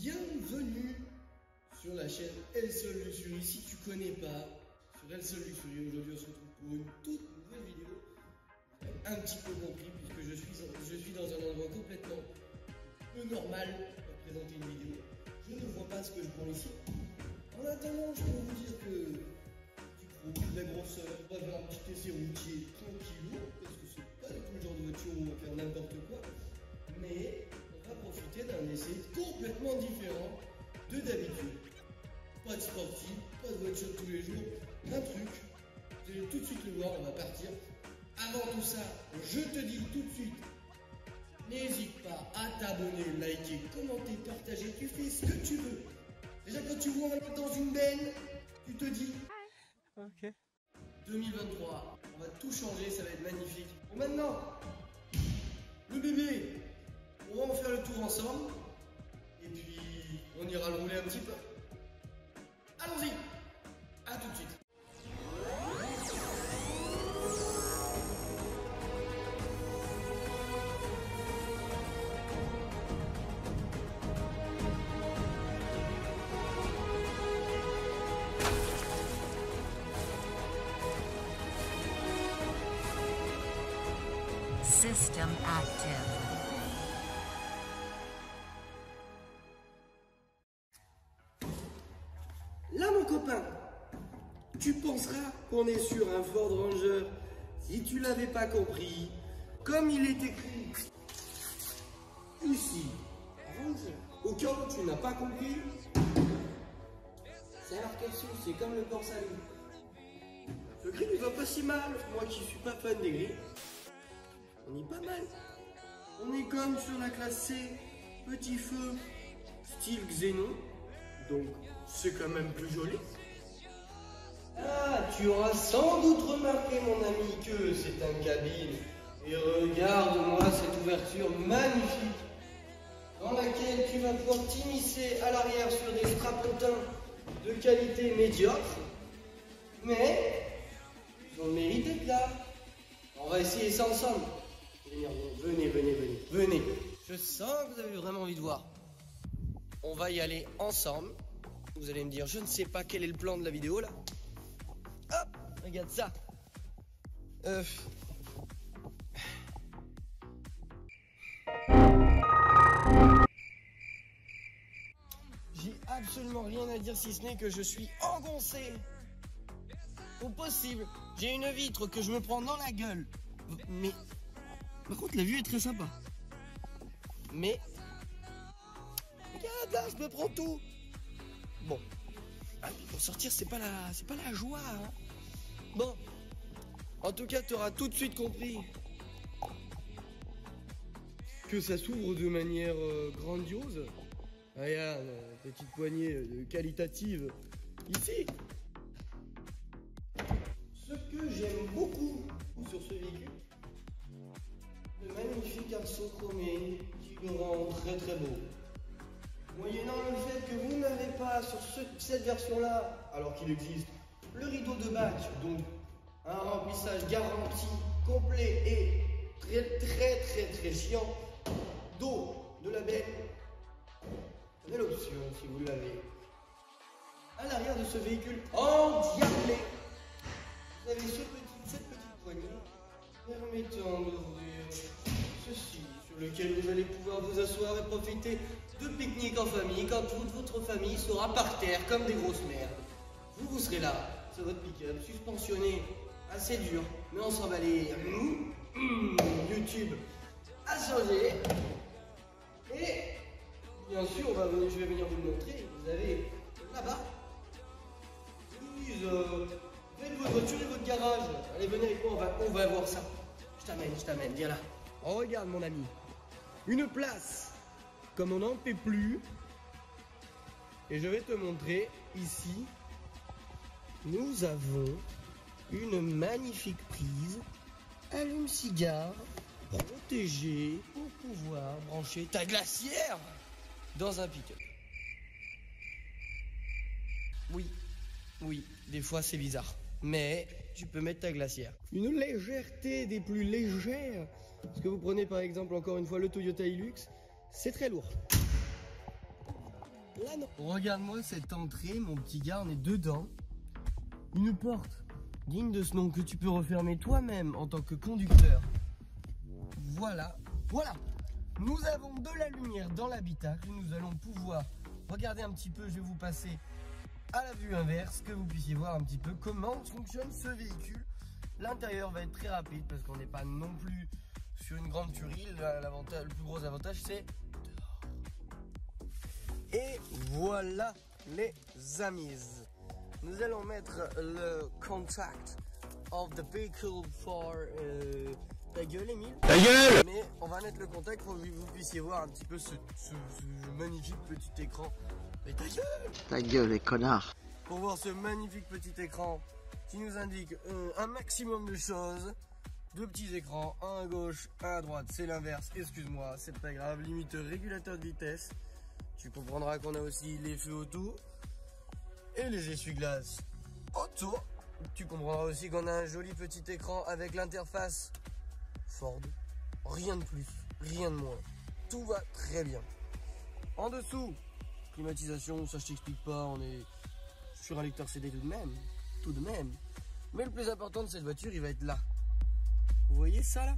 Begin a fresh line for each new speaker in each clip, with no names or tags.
Bienvenue sur la chaîne El Sol Luxury. Si tu connais pas, sur El Sol Luxury, aujourd'hui on se retrouve pour une toute nouvelle vidéo. Un petit peu compris puisque je suis dans un endroit complètement peu normal pour présenter une vidéo. Je ne vois pas ce que je prends ici. En attendant, je peux vous dire que du coup, la grosseur, on va faire un petit essai routier tranquillou parce que c'est pas du tout le genre de voiture où on va faire n'importe quoi. Mais on va profiter d'un essai complètement différent de d'habitude. Pas de sportif, pas de voiture tous les jours, un truc. Vous allez tout de suite le voir, on va partir. Avant tout ça, je te dis tout de suite, n'hésite pas à t'abonner, liker, commenter, partager, tu fais ce que tu veux. Déjà quand tu vois dans une benne, tu te dis
Ok.
2023, on va tout changer, ça va être magnifique. Bon maintenant, le bébé, on va en faire le tour ensemble. Et puis, on ira le rouler un petit peu. Allons-y. À tout de suite.
System active.
Là, mon copain, tu penseras qu'on est sur un Ford Ranger. Si tu l'avais pas compris, comme il est écrit ici, Ranger. Au cas où tu n'as pas compris, c'est marqué dessus, c'est comme le Port Salut. Le gris ne va pas si mal, moi qui suis pas fan des gris. On est pas mal. On est comme sur la classe C, petit feu, style Xénon. Donc, c'est quand même plus joli. Ah, tu auras sans doute remarqué, mon ami, que c'est un cabine. Et regarde-moi cette ouverture magnifique dans laquelle tu vas pouvoir t'immiscer à l'arrière sur des strapontins de qualité médiocre. Mais, ils ont le mérite d'être là. On va essayer ça ensemble. Venez. Je sens que vous avez vraiment envie de voir. On va y aller ensemble. Vous allez me dire, je ne sais pas quel est le plan de la vidéo là. Hop, regarde ça. J'ai absolument rien à dire si ce n'est que je suis engoncé. Au possible, j'ai une vitre que je me prends dans la gueule. Mais par contre, la vue est très sympa. Mais regarde là, je me prends tout. Bon, pour sortir, c'est pas la joie. Hein. Bon, en tout cas, tu auras tout de suite compris que ça s'ouvre de manière grandiose. Regarde, petite poignée qualitative ici. Ce que j'aime beaucoup sur ce véhicule, le magnifique arceau chromé qui le rend très très beau. Moyennant le fait que vous n'avez pas sur cette version-là, alors qu'il existe, le rideau de bac, donc un remplissage garanti, complet et très chiant d'eau de la belle. Belle option si vous l'avez. À l'arrière de ce véhicule endiablé, vous avez cette petite poignée permettant d'ouvrir ceci, sur lequel vous allez pouvoir vous asseoir et profiter de pique-nique en famille quand toute votre famille sera par terre comme des grosses merdes. Vous serez là, sur votre pick-up, suspensionné, assez dur, mais on s'en va aller. YouTube a changé. Et bien sûr, je vais venir vous le montrer. Vous avez là-bas, faites votre voiture et votre garage. Allez, venez avec moi, on va voir ça. Je t'amène, viens là. Oh, regarde mon ami, une place comme on n'en fait plus. Et je vais te montrer ici, nous avons une magnifique prise allume-cigare protégée pour pouvoir brancher ta glacière dans un pick-up. Oui, des fois c'est bizarre. Mais tu peux mettre ta glacière. Une légèreté des plus légères. Parce que vous prenez par exemple encore une fois le Toyota Hilux, c'est très lourd. Là non. Regarde-moi cette entrée, mon petit gars, on est dedans. Une porte digne de ce nom que tu peux refermer toi-même en tant que conducteur. Voilà, voilà. Nous avons de la lumière dans l'habitacle. Nous allons pouvoir regarder un petit peu. Je vais vous passer à la vue inverse, que vous puissiez voir un petit peu comment fonctionne ce véhicule. L'intérieur va être très rapide parce qu'on n'est pas non plus sur une grande tuerie. Le plus gros avantage, c'est dehors. Et voilà les amis. Nous allons mettre le contact of the vehicle for... ta gueule, Emile. Ta gueule! Mais on va mettre le contact pour que vous puissiez voir un petit peu ce magnifique petit écran. Mais ta gueule!
Ta gueule, les connards!
Pour voir ce magnifique petit écran qui nous indique un maximum de choses. Deux petits écrans, un à gauche, un à droite, c'est l'inverse, excuse-moi, c'est pas grave. Limiteur, régulateur de vitesse. Tu comprendras qu'on a aussi les feux auto et les essuie-glaces auto. Tu comprendras aussi qu'on a un joli petit écran avec l'interface Ford. Rien de plus, rien de moins. Tout va très bien. En dessous, climatisation, ça je t'explique pas, on est sur un lecteur CD tout de même. Tout de même. Mais le plus important de cette voiture, il va être là. Vous voyez ça là?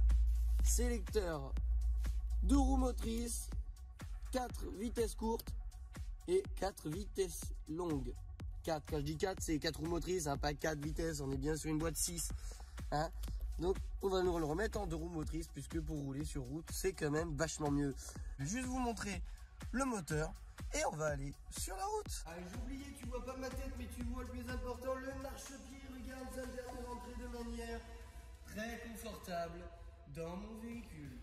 Sélecteur 2 roues motrices, 4 vitesses courtes et 4 vitesses longues. 4, quand je dis 4, c'est 4 roues motrices, hein, pas 4 vitesses, on est bien sur une boîte 6. Hein. Donc on va nous le remettre en 2 roues motrices, puisque pour rouler sur route, c'est quand même vachement mieux. Je vais juste vous montrer le moteur et on va aller sur la route. Ah, j'ai oublié, tu vois pas ma tête, mais tu vois le plus important, le marchepied. Regarde, ça me permet de rentrer de manière très confortable dans mon véhicule.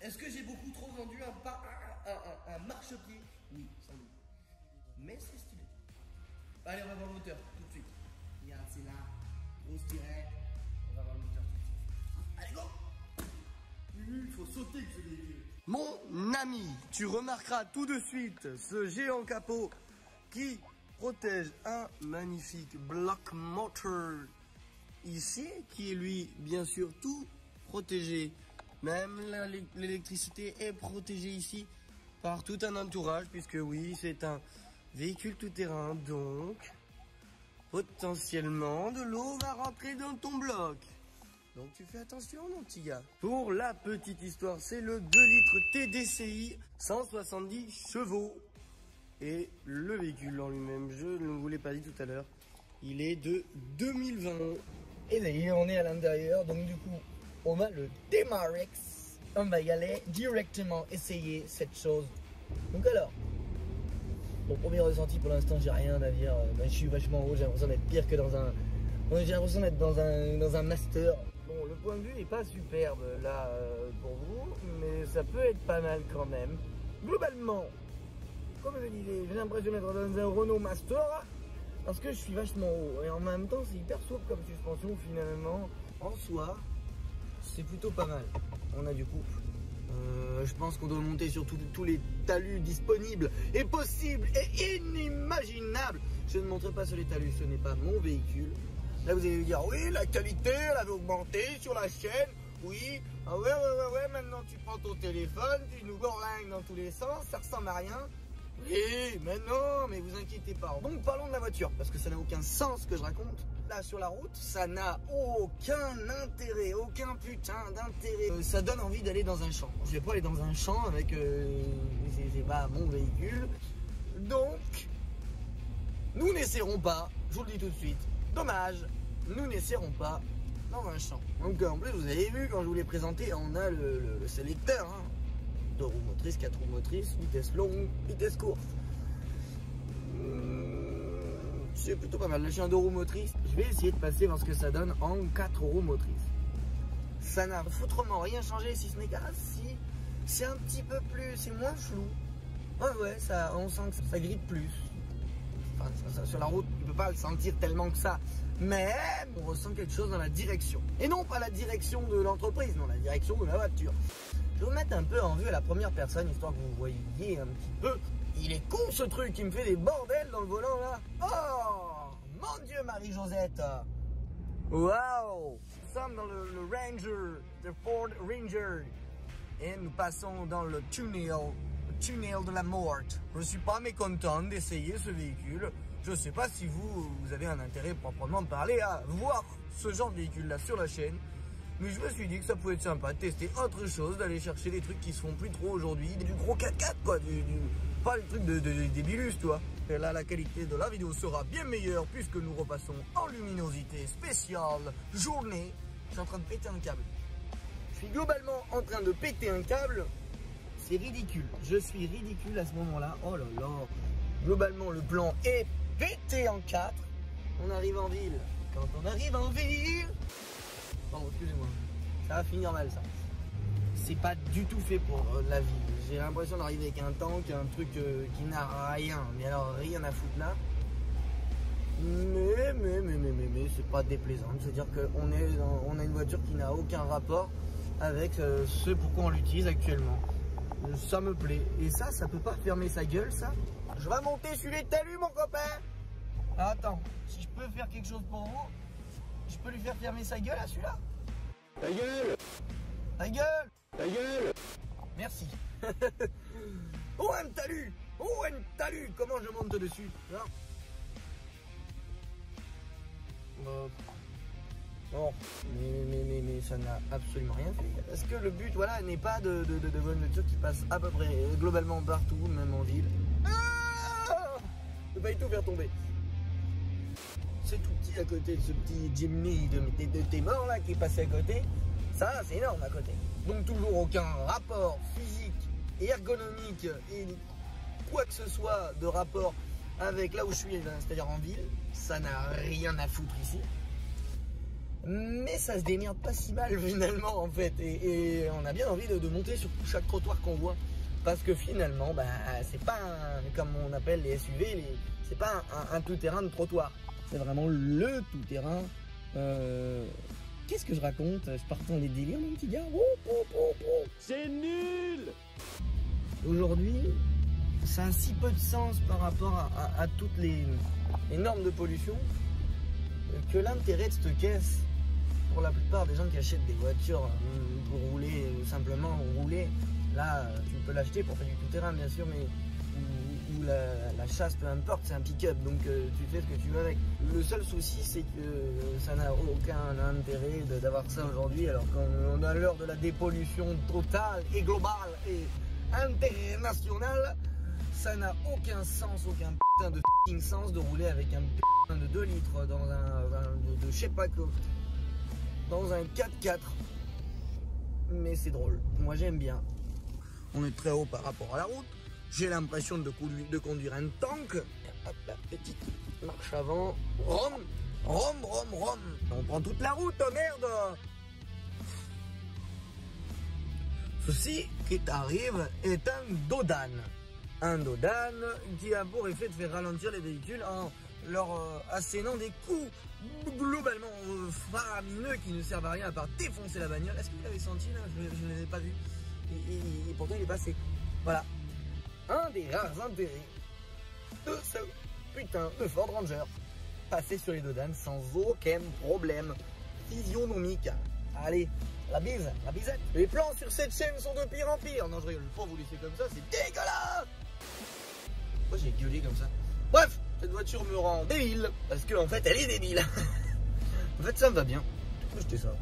Est-ce que j'ai beaucoup trop vendu un marchepied? Oui, sans doute. Mais c'est stylé. Allez, on va voir le moteur tout de suite. Regarde, c'est là. Grosse tirette. On va voir le moteur tout de suite. Allez, go! Il faut sauter que ce véhicule. Mon ami, tu remarqueras tout de suite ce géant capot qui protège un magnifique bloc motor ici, qui est lui, bien sûr, tout protégé. Même l'électricité est protégée ici par tout un entourage, puisque oui, c'est un véhicule tout-terrain, donc potentiellement de l'eau va rentrer dans ton bloc. Donc tu fais attention, mon petit gars. Pour la petite histoire, c'est le 2 litres TDCi, 170 chevaux. Et le véhicule en lui-même, je ne vous l'ai pas dit tout à l'heure, il est de 2020. Et d'ailleurs, on est à l'intérieur, donc du coup, on a le Demarex. On va y aller directement essayer cette chose. Donc alors, mon premier ressenti pour l'instant, j'ai rien à dire. Je suis vachement haut, j'ai l'impression d'être pire que dans un... J'ai l'impression d'être dans un master. Bon, le point de vue n'est pas superbe là pour vous, mais ça peut être pas mal quand même. Globalement, comme je disais, j'ai l'impression d'être dans un Renault Master parce que je suis vachement haut. Et en même temps, c'est hyper souple comme suspension finalement. En soi, c'est plutôt pas mal. On a du couple. Je pense qu'on doit monter sur tous les talus disponibles et possibles et inimaginables. Je ne monterai pas sur les talus, ce n'est pas mon véhicule. Là vous allez me dire, oui, la qualité, elle avait augmenté sur la chaîne. Oui, ah ouais, maintenant tu prends ton téléphone, tu nous bourlingues dans tous les sens, ça ressemble à rien. Oui, mais non, mais vous inquiétez pas. Donc parlons de la voiture, parce que ça n'a aucun sens ce que je raconte. Là sur la route, ça n'a aucun intérêt, aucun putain d'intérêt. Ça donne envie d'aller dans un champ. Je vais pas aller dans un champ avec, c'est pas mon véhicule. Donc, nous n'essaierons pas, je vous le dis tout de suite, dommage, nous n'essaierons pas dans un champ. Donc en plus vous avez vu quand je vous l'ai présenté, on a le sélecteur, hein. 2 roues motrices, 4 roues motrices, vitesse longue, vitesse courte. C'est plutôt pas mal. Là, j'ai un 2 roues motrices. Je vais essayer de passer voir ce que ça donne en 4 roues motrices. Ça n'a foutrement rien changé, si ce n'est qu'à si c'est un petit peu plus, c'est moins flou. Ouais, ça, on sent que ça grippe plus. Enfin, ça, sur la route, tu peux pas le sentir tellement que ça. Mais on ressent quelque chose dans la direction. Et non pas la direction de l'entreprise, non, la direction de la voiture. Je vais vous mettre un peu en vue à la première personne, histoire que vous voyiez un petit peu. Il est con ce truc, il me fait des bordels dans le volant là. Oh mon Dieu, Marie-Josette. Waouh. Nous sommes dans le Ranger, le Ford Ranger. Et nous passons dans le tunnel
tunnel de la mort. Je suis pas mécontent d'essayer ce véhicule. Je sais pas si vous avez un intérêt proprement parlé à voir ce genre de véhicule là sur la chaîne. Mais je me suis dit que ça pouvait être sympa de tester autre chose, d'aller chercher des trucs qui se font plus trop aujourd'hui, du gros 4x4 quoi, pas le truc des Bilus, tu vois. Et là, la qualité de la vidéo sera bien meilleure puisque nous repassons en luminosité spéciale journée. Je suis en train de péter un câble. Je suis globalement en train de péter un câble. C'est ridicule. Je suis ridicule à ce moment-là. Oh là là. Globalement, le plan est pété en 4. On arrive en ville. Quand on arrive en ville... Pardon, excusez-moi. Ça va finir mal, ça. C'est pas du tout fait pour la ville. J'ai l'impression d'arriver avec un tank, un truc qui n'a rien. Mais alors, rien à foutre là. Mais c'est pas déplaisant. C'est-à-dire qu'on a une voiture qui n'a aucun rapport avec ce pourquoi on l'utilise actuellement. Ça me plaît. Et ça peut pas fermer sa gueule, ça. Je vais monter sur les talus, mon copain. Attends, si je peux faire quelque chose pour vous, je peux lui faire fermer sa gueule à celui-là. Ta gueule. Ta gueule. Ta gueule. Merci. Oh, un talus. Oh, un talus. Comment je monte dessus? Bon, mais ça n'a absolument rien fait. Parce que le but, voilà, n'est pas de voir une voiture qui passe à peu près globalement partout, même en ville. Ah, je peux pas tout faire tomber. C'est tout petit à côté de ce petit Jimny de tes morts là qui est passé à côté. Ça, c'est énorme à côté. Donc toujours aucun rapport physique et ergonomique et quoi que ce soit de rapport avec là où je suis, c'est-à-dire en ville. Ça n'a rien à foutre ici. Mais ça se démerde pas si mal finalement en fait. Et on a bien envie de monter sur chaque trottoir qu'on voit. Parce que finalement, bah, c'est pas comme on appelle les SUV, c'est pas un tout-terrain de trottoir. C'est vraiment le tout-terrain. Qu'est-ce que je raconte? Je pars dans les délires, mon petit gars. C'est nul. Aujourd'hui, ça a si peu de sens par rapport à toutes les normes de pollution que l'intérêt de cette caisse, pour la plupart des gens qui achètent des voitures pour rouler ou simplement rouler, là tu peux l'acheter pour faire du tout-terrain bien sûr, mais ou la chasse, peu importe, c'est un pick-up, donc tu fais ce que tu veux avec. Le seul souci, c'est que ça n'a aucun intérêt d'avoir ça aujourd'hui, alors qu'on a l'heure de la dépollution totale et globale et internationale. Ça n'a aucun sens, aucun putain de f***ing sens de rouler avec un putain de 2 litres dans de je sais pas quoi, dans un 4x4. Mais c'est drôle, moi j'aime bien. On est très haut par rapport à la route. J'ai l'impression de conduire un tank. Hop, la petite marche avant. Rom. On prend toute la route, oh merde. Ceci qui t'arrive est un Dodan. Un Dodan qui a pour effet de faire ralentir les véhicules en leur assénant des coups globalement faramineux qui ne servent à rien à part défoncer la bagnole. Est-ce que vous l'avez senti là? Je ne l'ai pas vu. Et pourtant il est passé. Voilà. Un des rares intérêts de ce putain de Ford Ranger. Passer sur les Dodan sans aucun problème physionomique. Allez, la bise, la bisette. Les plans sur cette chaîne sont de pire en pire. Non, je rigole pas, vous laisser comme ça, c'est dégueulasse. Pourquoi j'ai gueulé comme ça? Bref, cette voiture me rend débile. Parce qu'en fait, elle est débile. En fait, ça me va bien. Pourquoi jeter ça?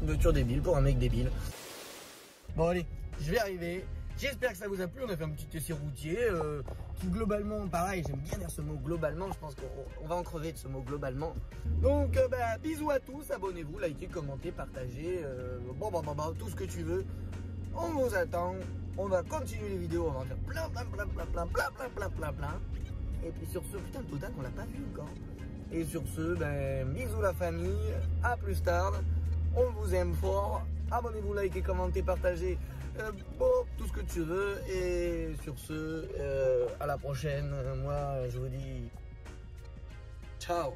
Une voiture débile pour un mec débile. Bon, allez, je vais arriver. J'espère que ça vous a plu. On a fait un petit essai routier qui globalement, pareil, j'aime bien dire ce mot globalement. Je pense qu'on va en crever de ce mot globalement. Donc bisous à tous, abonnez-vous, likez, commentez, partagez, tout ce que tu veux. On vous attend. On va continuer les vidéos, on va en faire plein. Et puis sur ce, putain, le Dodan, on l'a pas vu encore. Et sur ce, bisous la famille, à plus tard. On vous aime fort. Abonnez-vous, likez, commentez, partagez. Tout ce que tu veux. Et sur ce, à la prochaine. Moi, je vous dis ciao.